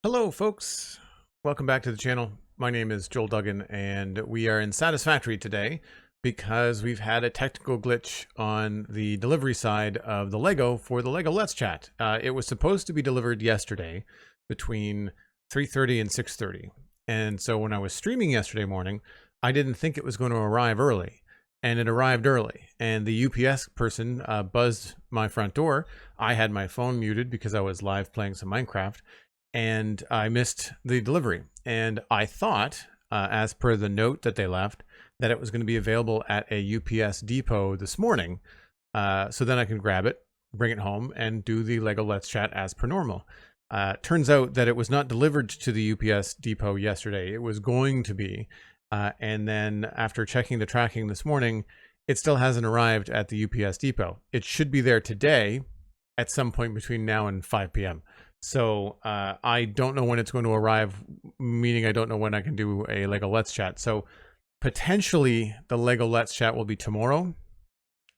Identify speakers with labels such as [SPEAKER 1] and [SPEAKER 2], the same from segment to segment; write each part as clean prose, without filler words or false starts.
[SPEAKER 1] Hello folks, welcome back to the channel. My name is Joel Duggan and we are in Satisfactory today because we've had a technical glitch on the delivery side of the Lego for the Lego Let's Chat. It was supposed to be delivered yesterday between 3:30 and 6:30. And so when I was streaming yesterday morning, I didn't think it was going to arrive early. And it arrived early. And the UPS person buzzed my front door. I had my phone muted because I was live playing some Minecraft. And I missed the delivery. And I thought, as per the note that they left, that it was going to be available at a UPS depot this morning. So then I can grab it, bring it home, and do the Lego Let's Chat as per normal. Turns out that it was not delivered to the UPS depot yesterday. It was going to be. And then after checking the tracking this morning, it still hasn't arrived at the UPS depot. It should be there today at some point between now and 5 p.m. So I don't know when it's going to arrive, meaning I don't know when I can do a Lego Let's Chat. So potentially the Lego Let's Chat will be tomorrow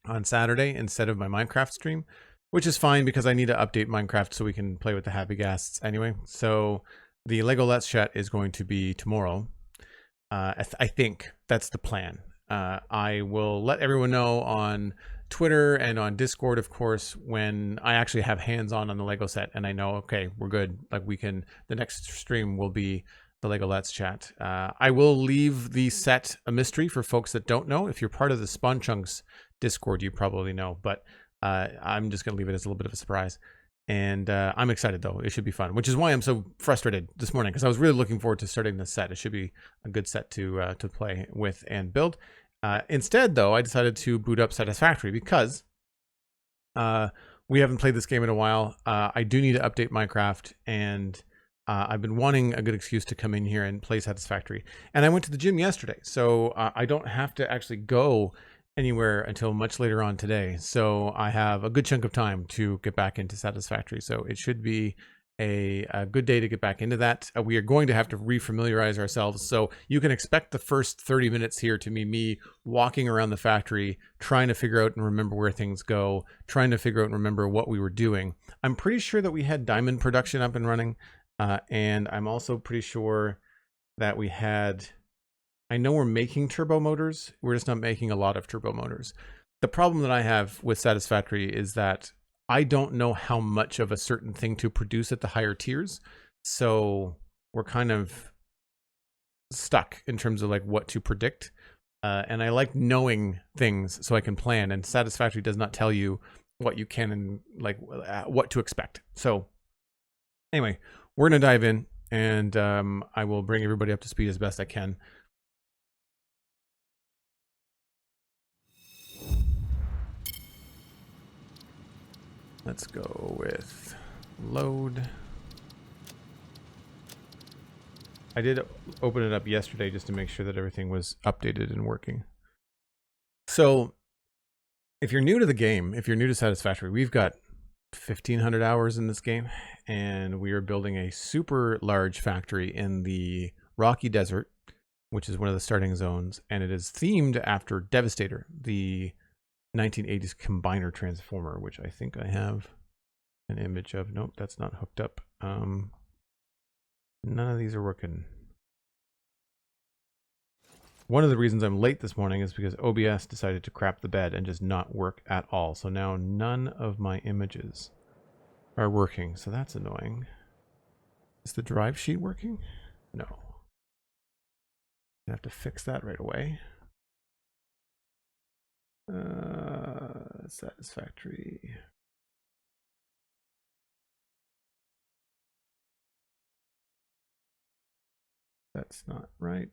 [SPEAKER 1] on Saturday instead of my Minecraft stream, which is fine because I need to update Minecraft so we can play with the happy ghasts anyway. So the Lego Let's Chat is going to be tomorrow. I think that's the plan. I will let everyone know on Twitter and on Discord, of course, when I actually have hands-on the Lego set and I know, okay, we're good. Like the next stream will be the Lego Let's Chat. I will leave the set a mystery for folks that don't know. If you're part of the Spawn Chunks Discord, you probably know, but I'm just going to leave it as a little bit of a surprise. And I'm excited though. It should be fun, which is why I'm so frustrated this morning because I was really looking forward to starting this set. It should be a good set to play with and build. Instead, though, I decided to boot up Satisfactory because we haven't played this game in a while. I do need to update Minecraft, and I've been wanting a good excuse to come in here and play Satisfactory. And I went to the gym yesterday, so I don't have to actually go anywhere until much later on today. So I have a good chunk of time to get back into Satisfactory. So it should be a good day to get back into that. We are going to have to refamiliarize ourselves. So you can expect the first 30 minutes here to be me walking around the factory, trying to figure out and remember where things go, trying to figure out and remember what we were doing. I'm pretty sure that we had diamond production up and running. And I'm also pretty sure that we had, I know we're making turbo motors. We're just not making a lot of turbo motors. The problem that I have with Satisfactory is that I don't know how much of a certain thing to produce at the higher tiers. So we're kind of stuck in terms of like what to predict. And I like knowing things so I can plan, and Satisfactory does not tell you what you can and like what to expect. So anyway, we're going to dive in and I will bring everybody up to speed as best I can. Let's go with load. I did open it up yesterday just to make sure that everything was updated and working. So if you're new to the game, if you're new to Satisfactory, we've got 1,500 hours in this game, and we are building a super large factory in the Rocky Desert, which is one of the starting zones, and it is themed after Devastator, the 1980s combiner transformer, which I think I have an image of. Nope, that's not hooked up. None of these are working. One of the reasons I'm late this morning is because OBS decided to crap the bed and just not work at all. So now none of my images are working. So that's annoying. Is the drive sheet working? No. I have to fix that right away. Satisfactory. That's not right.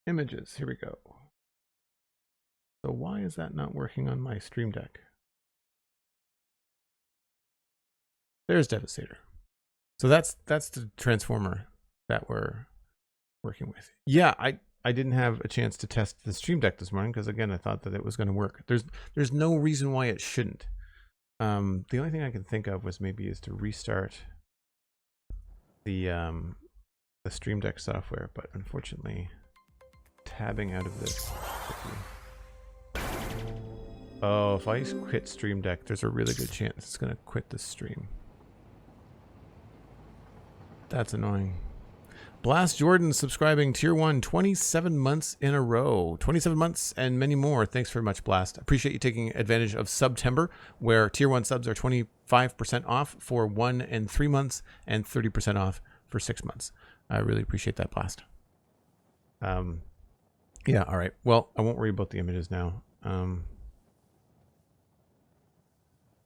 [SPEAKER 1] Images, here we go. So why is that not working on my Stream Deck? There's Devastator. So that's the transformer that we're working with. Yeah, I didn't have a chance to test the Stream Deck this morning because again I thought that it was going to work. There's no reason why it shouldn't. The only thing I can think of was maybe is to restart the the Stream Deck software, but unfortunately, tabbing out of this. Oh, if I quit Stream Deck, there's a really good chance it's going to quit the stream. That's annoying. Blast Jordan subscribing tier 1 27 months in a row. 27 months and many more. Thanks very much, Blast. Appreciate you taking advantage of September, where tier 1 subs are 25% off for 1 and 3 months and 30% off for 6 months. I really appreciate that, Blast. Yeah, all right. Well, I won't worry about the images now.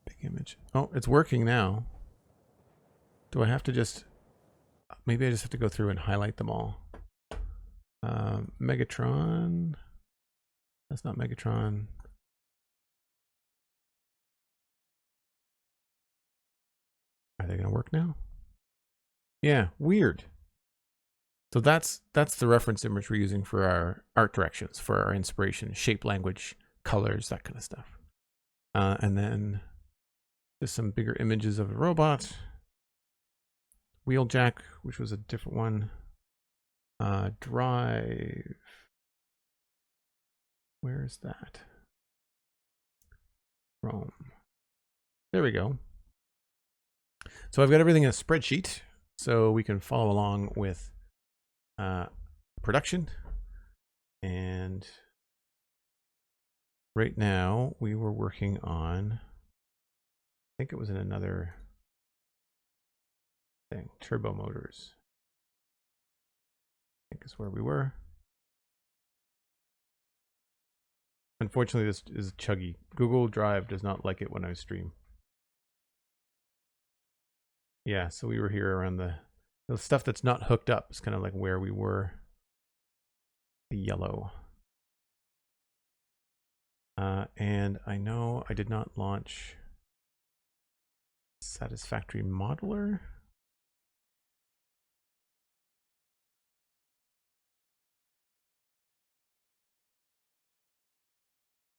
[SPEAKER 1] Big image. Oh, it's working now. Do I have to just... Maybe I just have to go through and highlight them all. Megatron. That's not Megatron. Are they going to work now? Yeah, weird. So that's the reference image we're using for our art directions, for our inspiration, shape, language, colors, that kind of stuff. And then just some bigger images of a robot. Wheeljack, which was a different one. Drive. Where is that? Chrome. There we go. So I've got everything in a spreadsheet so we can follow along with production. And right now we were working on, I think it was in another thing, turbo motors. I think is where we were. Unfortunately, this is chuggy. Google Drive does not like it when I stream. Yeah, so we were here around the stuff that's not hooked up. It's kind of like where we were. The yellow. And I know I did not launch Satisfactory Modeler.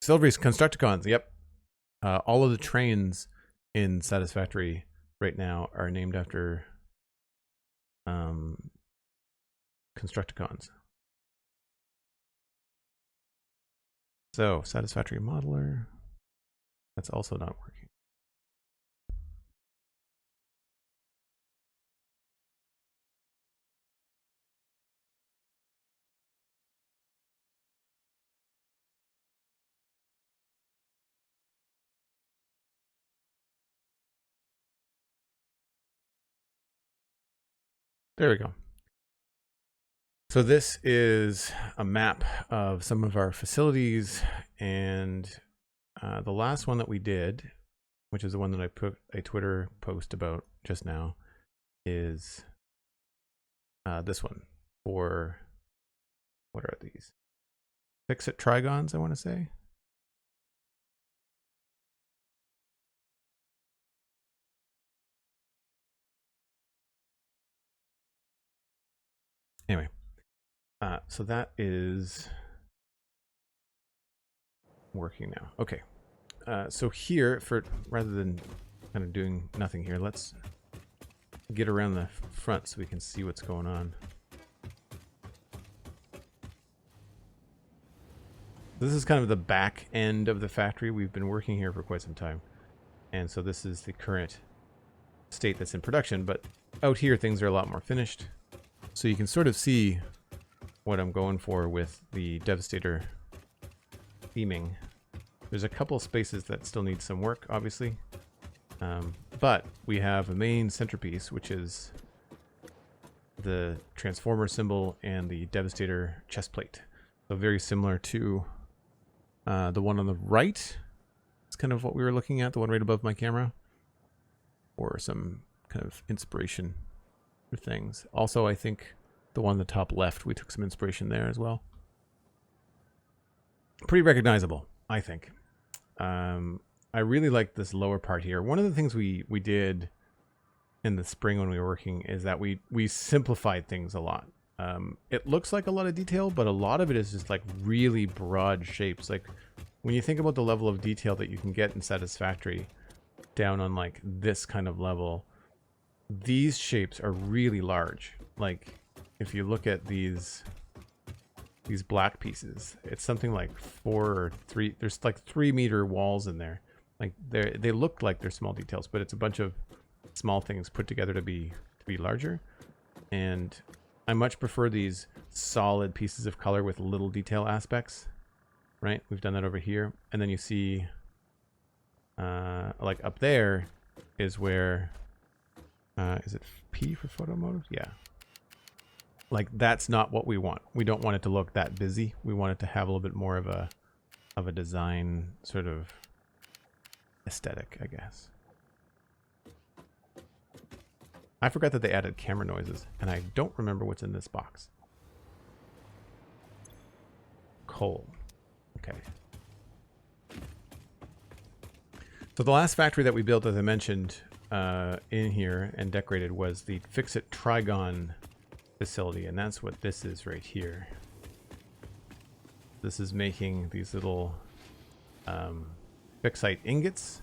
[SPEAKER 1] Silvery's Constructicons, yep. All of the trains in Satisfactory right now are named after Constructicons. So, Satisfactory Modeler, that's also not working. There we go. So this is a map of some of our facilities, and the last one that we did, which is the one that I put a Twitter post about just now, is this one for, what are these? Fix-It Trigons, I want to say. Anyway, so that is working now. Okay, so here, for rather than kind of doing nothing here, let's get around the front so we can see what's going on. This is kind of the back end of the factory. We've been working here for quite some time, and so this is the current state that's in production, but out here things are a lot more finished. So you can sort of see what I'm going for with the Devastator theming. There's a couple spaces that still need some work, obviously. But we have a main centerpiece, which is the Transformer symbol and the Devastator chest plate. So very similar to the one on the right. It's kind of what we were looking at, the one right above my camera. Or some kind of inspiration for things. Also, I think the one on the top left, we took some inspiration there as well. Pretty recognizable, I think. I really like this lower part here. One of the things we did in the spring when we were working is that we simplified things a lot. It looks like a lot of detail, but a lot of it is just like really broad shapes. Like when you think about the level of detail that you can get in Satisfactory down on like this kind of level, these shapes are really large. Like if you look at these black pieces, it's something like 4 or 3. There's like 3-meter walls in there. Like they look like they're small details, but it's a bunch of small things put together to be larger. And I much prefer these solid pieces of color with little detail aspects. Right? We've done that over here, and then you see, like up there, is where. Is it P for photo mode? Yeah. Like that's not what we want. We don't want it to look that busy. We want it to have a little bit more of a design sort of aesthetic, I guess. I forgot that they added camera noises, and I don't remember what's in this box. Coal. Okay. So the last factory that we built, as I mentioned, in here and decorated was the Fix-It Trigon facility, and that's what this is right here. This is making these little fixite ingots,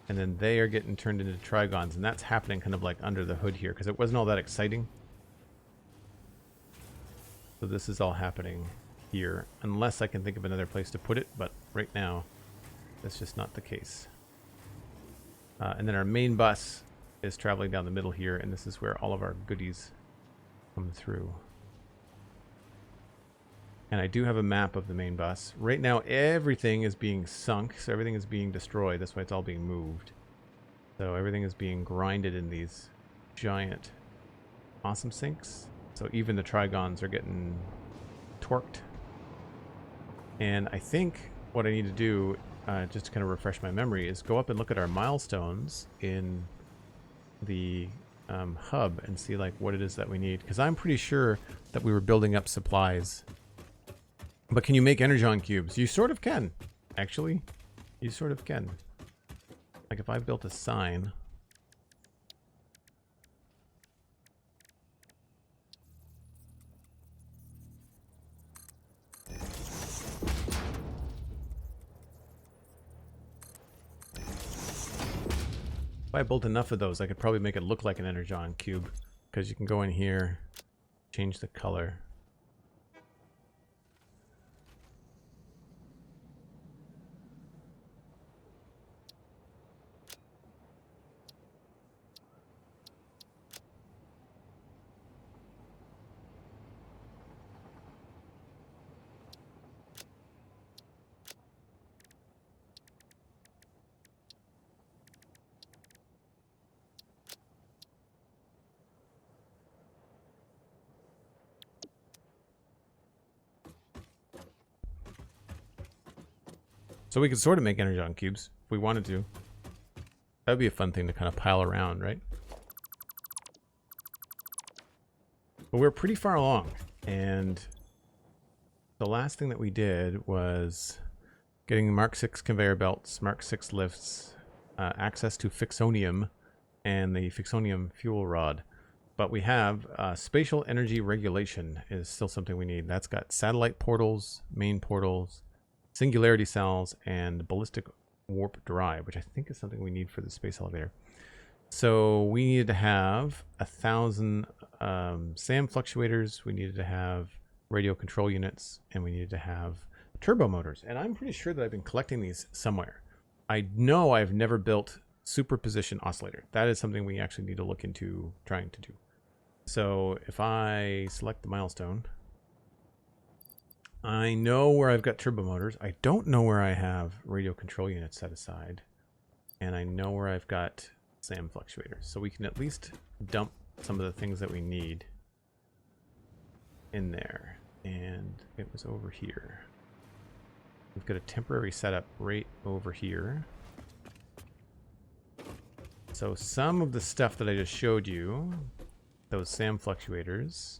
[SPEAKER 1] and then they are getting turned into trigons, and that's happening kind of like under the hood here because it wasn't all that exciting. So this is all happening here, unless I can think of another place to put it, but right now that's just not the case. And then our main bus is traveling down the middle here, and this is where all of our goodies come through. And I do have a map of the main bus. Right now everything is being sunk, so everything is being destroyed. That's why it's all being moved. So everything is being grinded in these giant awesome sinks. So even the trigons are getting torqued. And I think what I need to do, just to kind of refresh my memory, is go up and look at our milestones in the hub and see like what it is that we need. Because I'm pretty sure that we were building up supplies. But can you make energon cubes? You sort of can, actually. You sort of can. Like if I built a sign. If I built enough of those, I could probably make it look like an energon cube. Because you can go in here, change the color. So we could sort of make energon cubes if we wanted to. That would be a fun thing to kind of pile around, right? But we're pretty far along, and the last thing that we did was getting Mark 6 conveyor belts, Mark 6 lifts, access to Fixonium, and the Fixonium fuel rod. But we have spatial energy regulation is still something we need. That's got satellite portals, main portals, singularity cells, and ballistic warp drive, which I think is something we need for the space elevator. So we needed to have 1,000 SAM fluctuators, we needed to have radio control units, and we needed to have turbo motors. And I'm pretty sure that I've been collecting these somewhere. I know I've never built superposition oscillator. That is something we actually need to look into trying to do. So if I select the milestone, I know where I've got turbo motors. I don't know where I have radio control units set aside. And I know where I've got SAM fluctuators. So we can at least dump some of the things that we need in there. And it was over here. We've got a temporary setup right over here. So some of the stuff that I just showed you, those SAM fluctuators,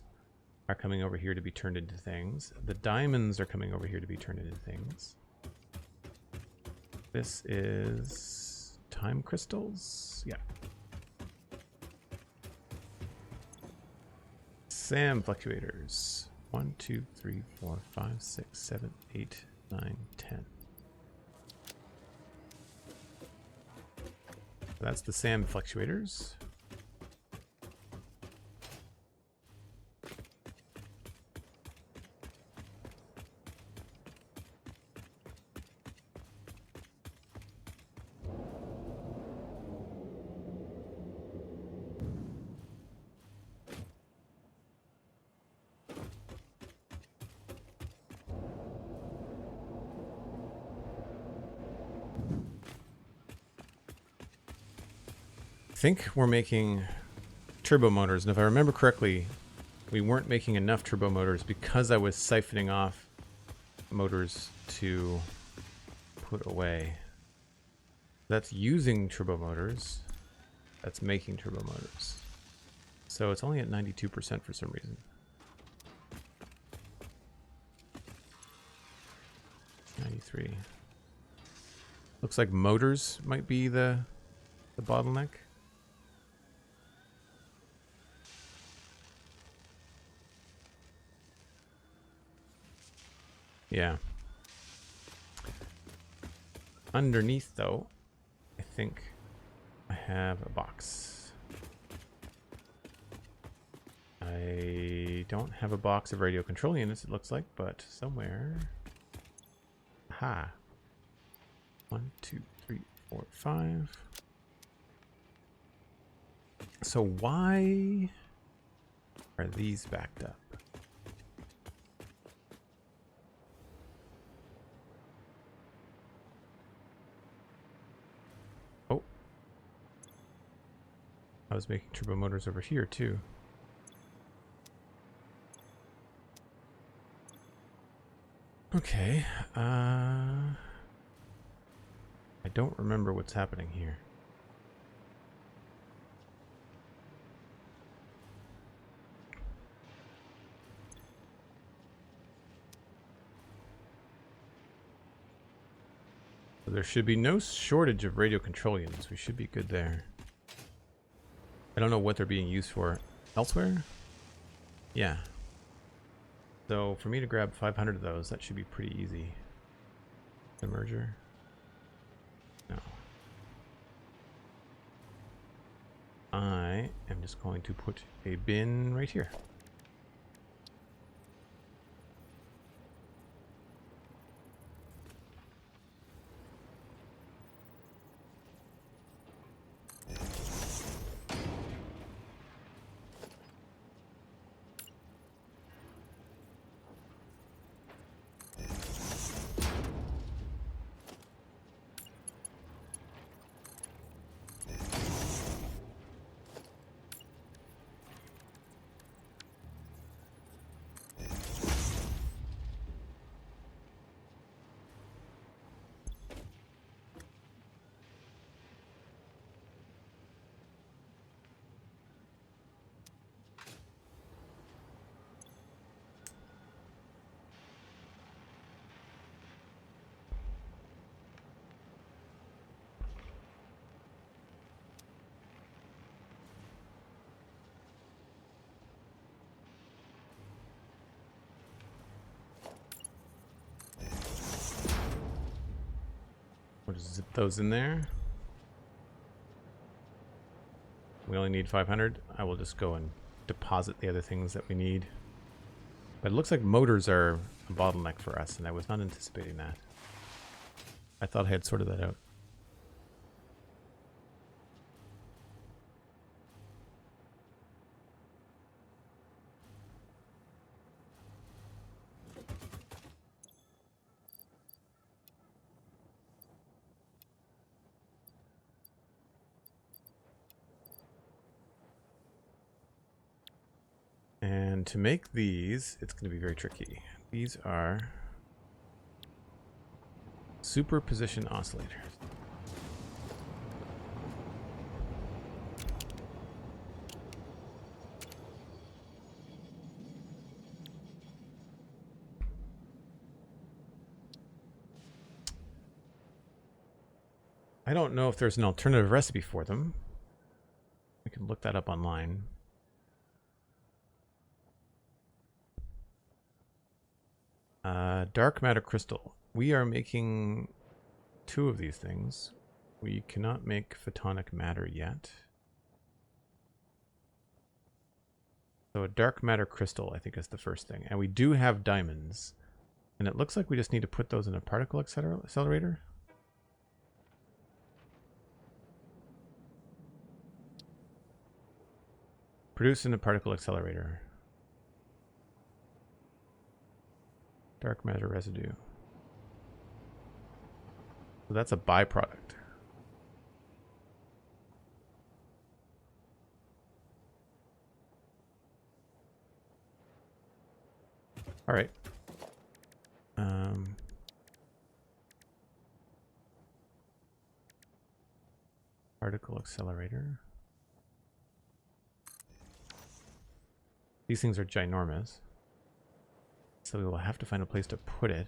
[SPEAKER 1] are coming over here to be turned into things. The diamonds are coming over here to be turned into things. This is time crystals. Yeah. SAM fluctuators. 1, 2, 3, 4, 5, 6, 7, 8, 9, 10. That's the SAM fluctuators. think we're making turbo motors, and if I remember correctly, we weren't making enough turbo motors because I was siphoning off motors to put away. That's using turbo motors. That's making turbo motors. So it's only at 92% for some reason. 93. Looks like motors might be the bottleneck. Yeah. Underneath, though, I think I have a box. I don't have a box of radio control units, it looks like, but somewhere. Aha. 1, 2, 3, 4, 5. So why are these backed up? Oh. I was making turbo motors over here too. Okay. I don't remember what's happening here. So there should be no shortage of radio control units. We should be good there. I don't know what they're being used for elsewhere. Yeah. So for me to grab 500 of those, that should be pretty easy. The merger. No. I am just going to put a bin right here. We'll just zip those in there. We only need 500. I will just go and deposit the other things that we need. But it looks like motors are a bottleneck for us, and I was not anticipating that. I thought I had sorted that out. And to make these, it's going to be very tricky. These are superposition oscillators. I don't know if there's an alternative recipe for them. We can look that up online. Dark matter crystal. We are making 2 of these things. We cannot make photonic matter yet. So a dark matter crystal, I think, is the first thing. And we do have diamonds. And it looks like we just need to put those in a particle accelerator. Produce in a particle accelerator. Dark matter residue. So that's a byproduct. All right. Particle accelerator. These things are ginormous. So we will have to find a place to put it.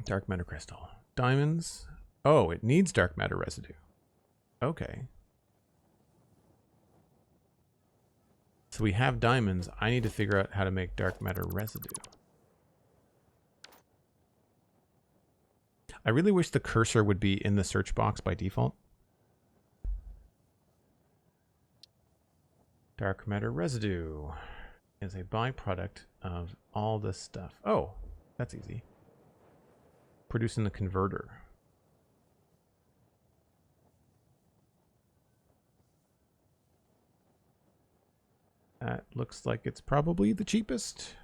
[SPEAKER 1] Dark matter crystal. Diamonds. Oh, it needs dark matter residue. Okay. So we have diamonds. I need to figure out how to make dark matter residue. I really wish the cursor would be in the search box by default. Dark matter residue is a byproduct of all this stuff. Oh, that's easy. Producing the converter. That looks like it's probably the cheapest.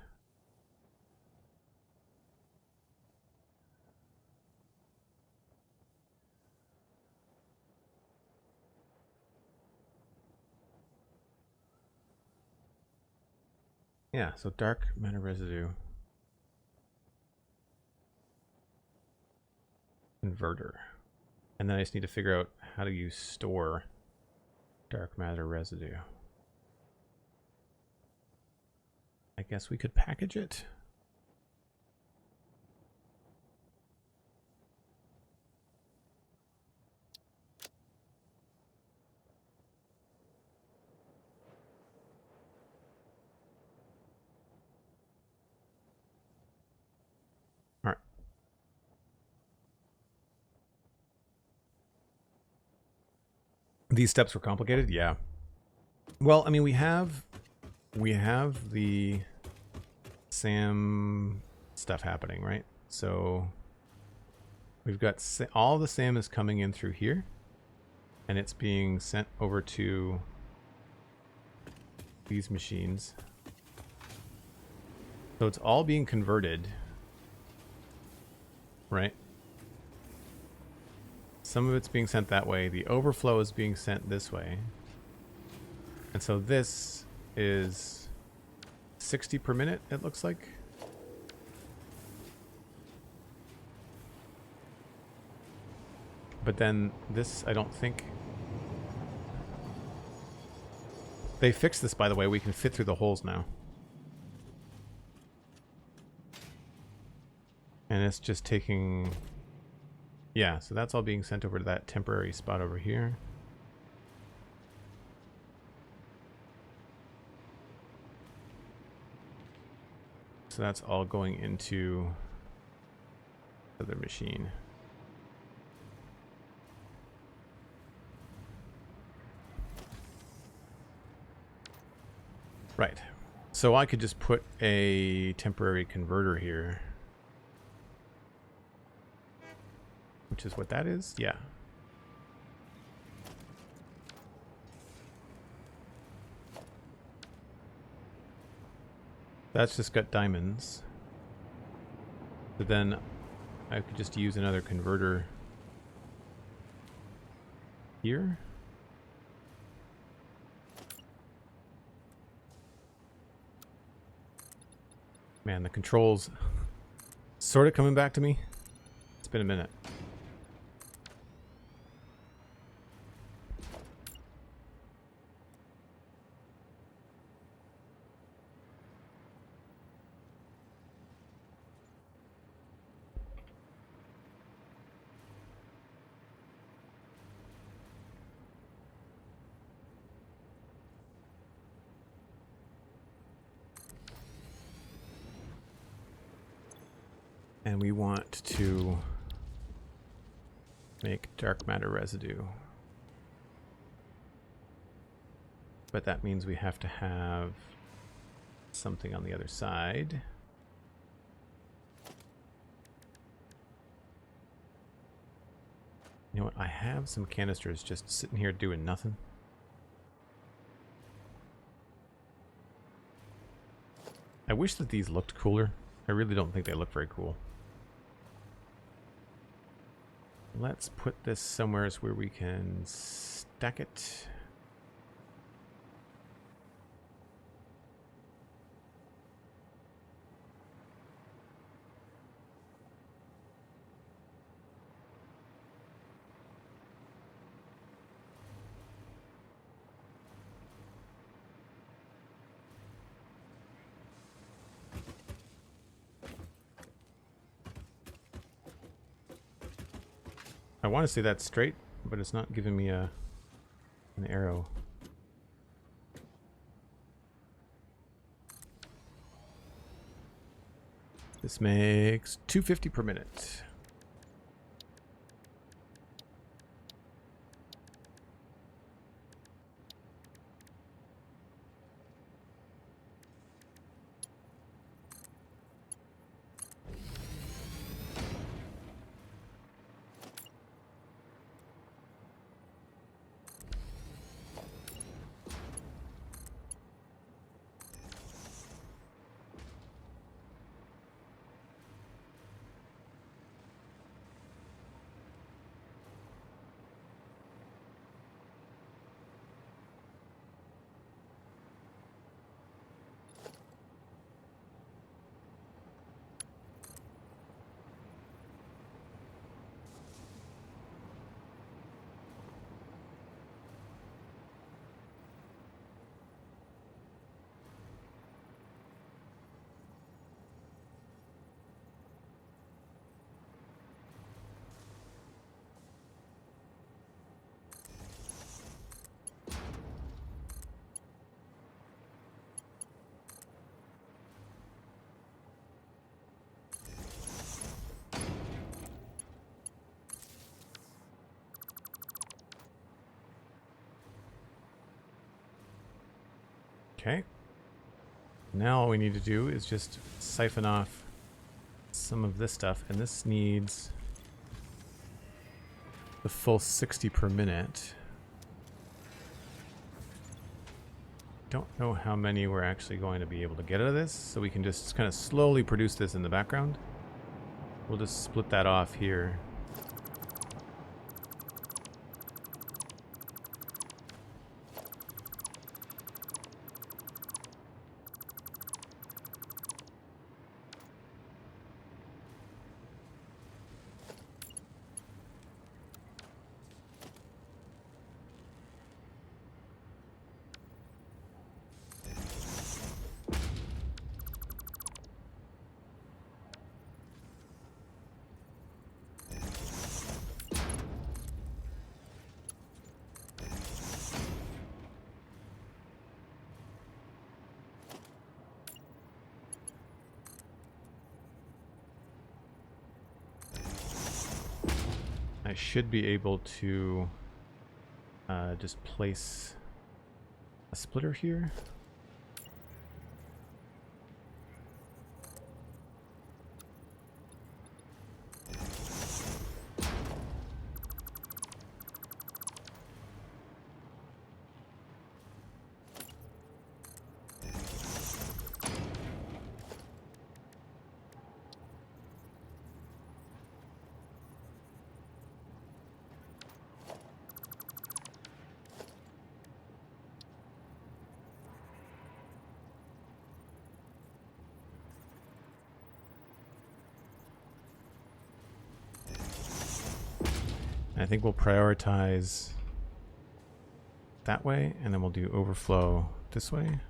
[SPEAKER 1] Yeah, so dark matter residue. Converter. And then I just need to figure out how do you store dark matter residue. I guess we could package it. All right. These steps were complicated? Yeah. Well, I mean, we have the SAM stuff happening, right? So we've got all the SAM is coming in through here, and it's being sent over to these machines. So it's all being converted, right? Some of it's being sent that way. The overflow is being sent this way. And so this is 60 per minute, it looks like. But then this, I don't think... They fixed this, by the way. We can fit through the holes now. And it's just taking... Yeah, so that's all being sent over to that temporary spot over here. So that's all going into the other machine. Right. So I could just put a temporary converter here. Which is what that is? Yeah. That's just got diamonds. But then I could just use another converter here. Man, the controls sort of coming back to me. It's been a minute. And we want to make dark matter residue. But that means we have to have something on the other side. You know what? I have some canisters just sitting here doing nothing. I wish that these looked cooler. I really don't think they look very cool. Let's put this somewhere where we can stack it. I want to say that's straight, but it's not giving me an arrow. This makes 250 per minute. Okay. Now all we need to do is just siphon off some of this stuff, and this needs the full 60 per minute. Don't know how many we're actually going to be able to get out of this, so we can just kind of slowly produce this in the background. We'll just split that off here. I should be able to just place a splitter here. I think we'll prioritize that way, and then we'll do overflow this way.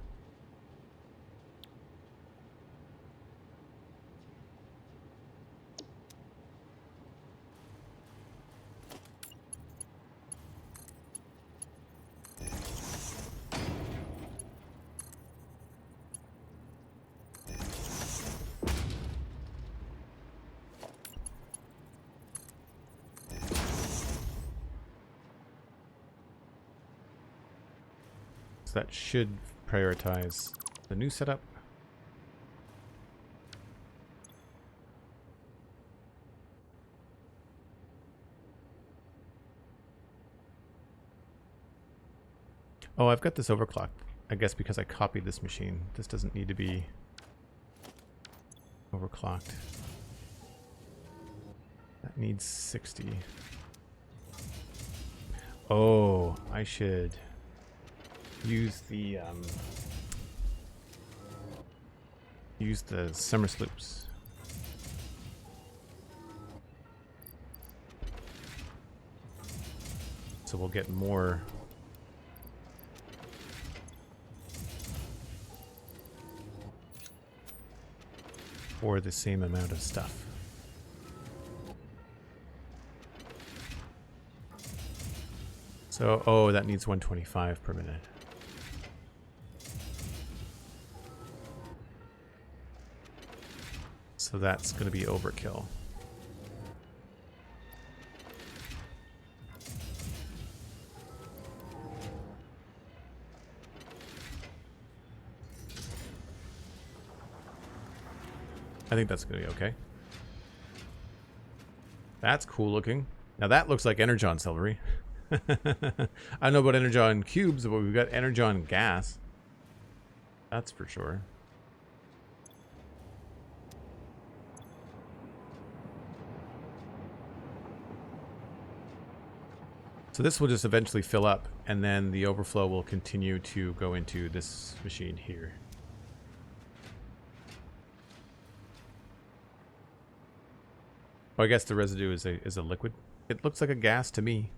[SPEAKER 1] So that should prioritize the new setup. Oh, I've got this overclocked, I guess, because I copied this machine. This doesn't need to be overclocked. That needs 60. Oh, I should use the summer sloops. So we'll get more for the same amount of stuff. So, oh, that needs 125 per minute. So that's going to be overkill. I think that's going to be okay. That's cool looking. Now that looks like Energon silvery. I don't know about Energon cubes, but we've got Energon gas. That's for sure. So this will just eventually fill up, and then the overflow will continue to go into this machine here. Oh, I guess the residue is a liquid. It looks like a gas to me.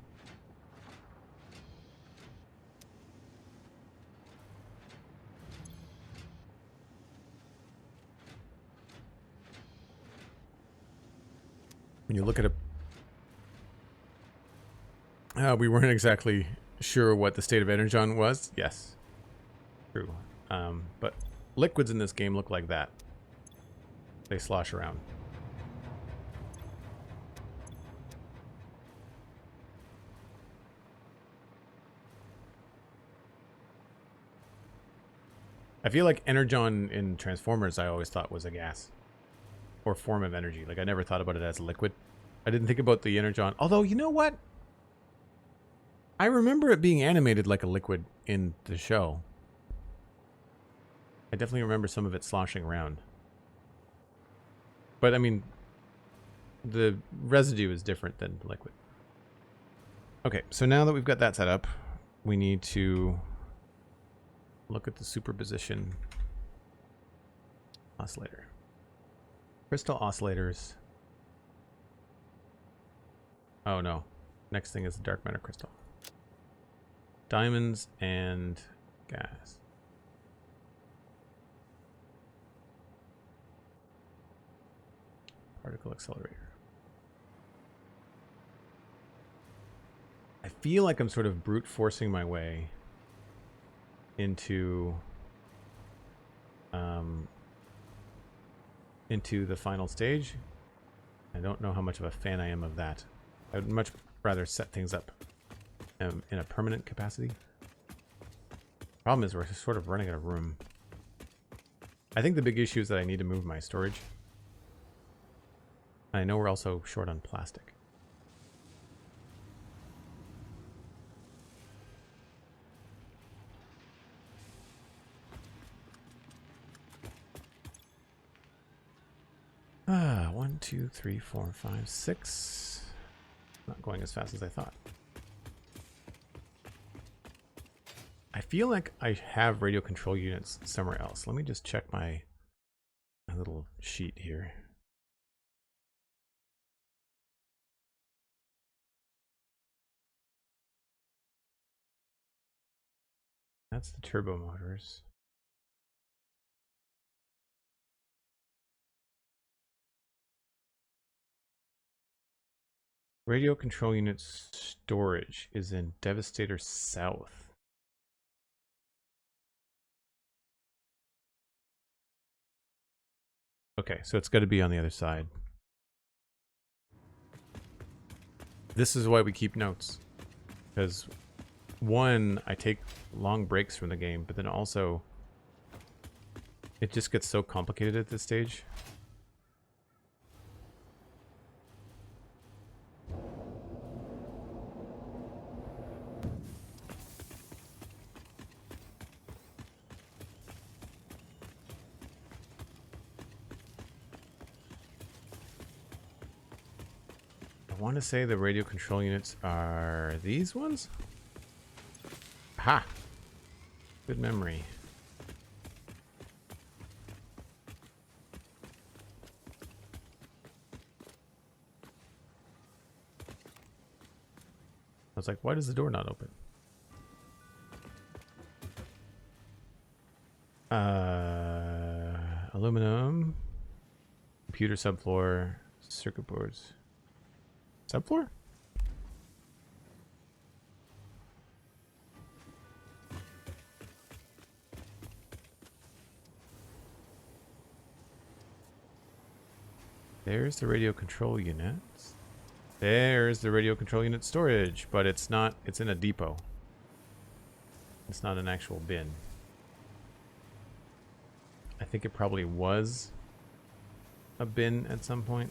[SPEAKER 1] When you look at a... we weren't exactly sure what the state of Energon was. Yes. True. But liquids in this game look like that. They slosh around. I feel like Energon in Transformers I always thought was a gas. Or form of energy. Like I never thought about it as a liquid. I didn't think about the Energon. Although, you know what? I remember it being animated like a liquid in the show. I definitely remember some of it sloshing around. But I mean, the residue is different than liquid. Okay, so now that we've got that set up, we need to look at the superposition oscillator. Crystal oscillators. Oh no. Next thing is the dark matter crystal. Diamonds and gas. Particle accelerator. I feel like I'm sort of brute forcing my way into the final stage. I don't know how much of a fan I am of that. I would much rather set things up in a permanent capacity. Problem is we're sort of running out of room. I think the big issue is that I need to move my storage. I know we're also short on plastic. Ah, 1, 2, 3, 4, 5, 6. Not going as fast as I thought. I feel like I have radio control units somewhere else. Let me just check my little sheet here. That's the turbo motors. Radio control unit storage is in Devastator South. Okay, so it's got to be on the other side. This is why we keep notes. Because, one, I take long breaks from the game, but then also, it just gets so complicated at this stage. I want to say the radio control units are these ones? Ha! Good memory. I was like, why does the door not open? Aluminum. Computer subfloor. Circuit boards. Subfloor? There's the radio control unit. There's the radio control unit storage, but it's not, it's in a depot. It's not an actual bin. I think it probably was a bin at some point.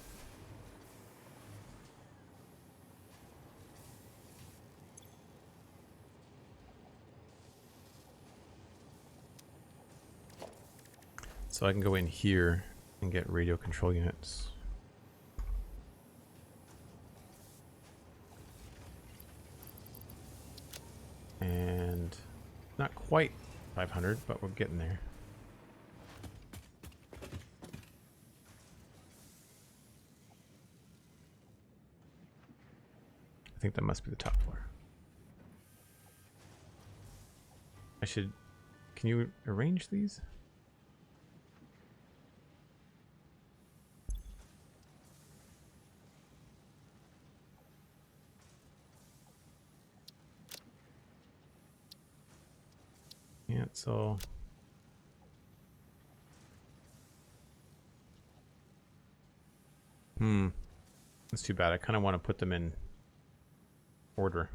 [SPEAKER 1] So I can go in here and get radio control units. And not quite 500, but we're getting there. I think that must be the top floor. I should... Can you arrange these? Cancel. That's too bad. I kind of want to put them in order.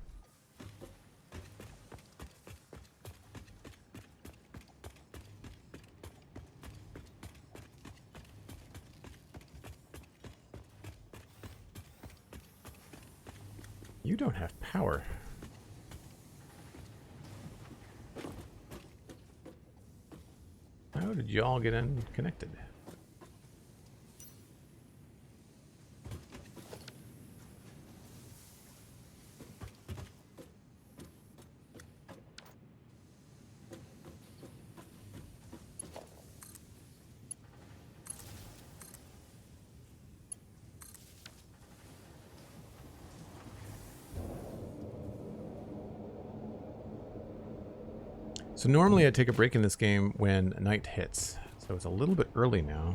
[SPEAKER 1] You don't have power. How did y'all get unconnected? So normally I take a break in this game when night hits. So it's a little bit early now,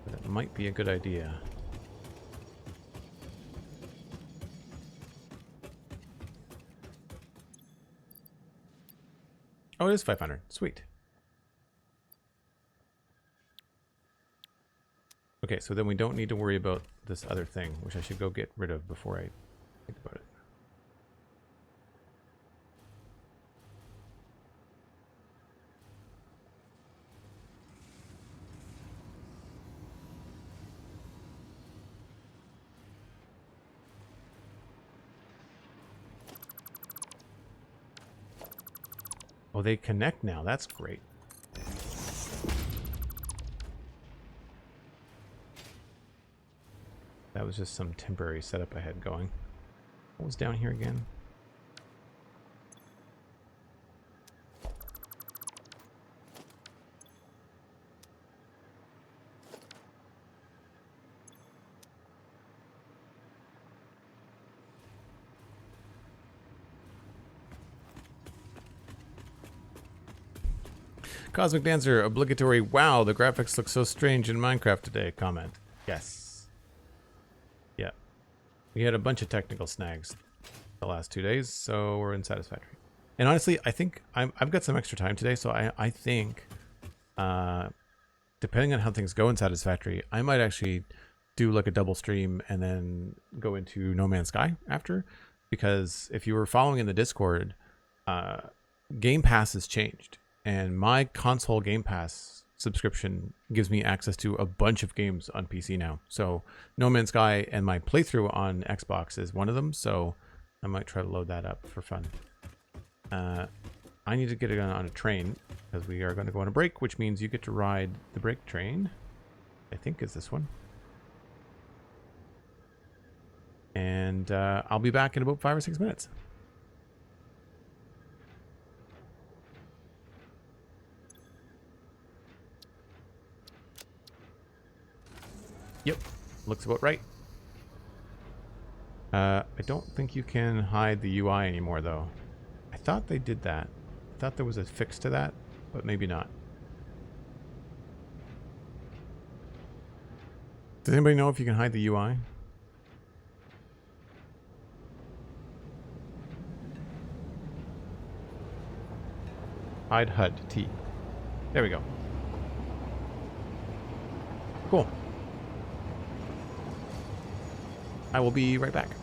[SPEAKER 1] but it might be a good idea. Oh, it is 500. Sweet. Okay, so then we don't need to worry about this other thing, which I should go get rid of before I think about it. Oh, they connect now. That's great. That was just some temporary setup I had going. What was down here again? Cosmic Dancer, obligatory, wow, the graphics look so strange in Minecraft today, comment. Yes. Yeah. We had a bunch of technical snags the last 2 days, so we're in Satisfactory. And honestly, I think I've got some extra time today, so I think, depending on how things go in Satisfactory, I might actually do like a double stream and then go into No Man's Sky after. Because if you were following in the Discord, Game Pass has changed. And my console Game Pass subscription gives me access to a bunch of games on PC now. So No Man's Sky and my playthrough on Xbox is one of them. So I might try to load that up for fun. I need to get it on a train because we are going to go on a break, which means you get to ride the break train. I think is this one. And I'll be back in about 5 or 6 minutes. Yep, looks about right. I don't think you can hide the UI anymore, though. I thought they did that. I thought there was a fix to that, but maybe not. Does anybody know if you can hide the UI? Hide HUD, T. There we go. Cool. I will be right back.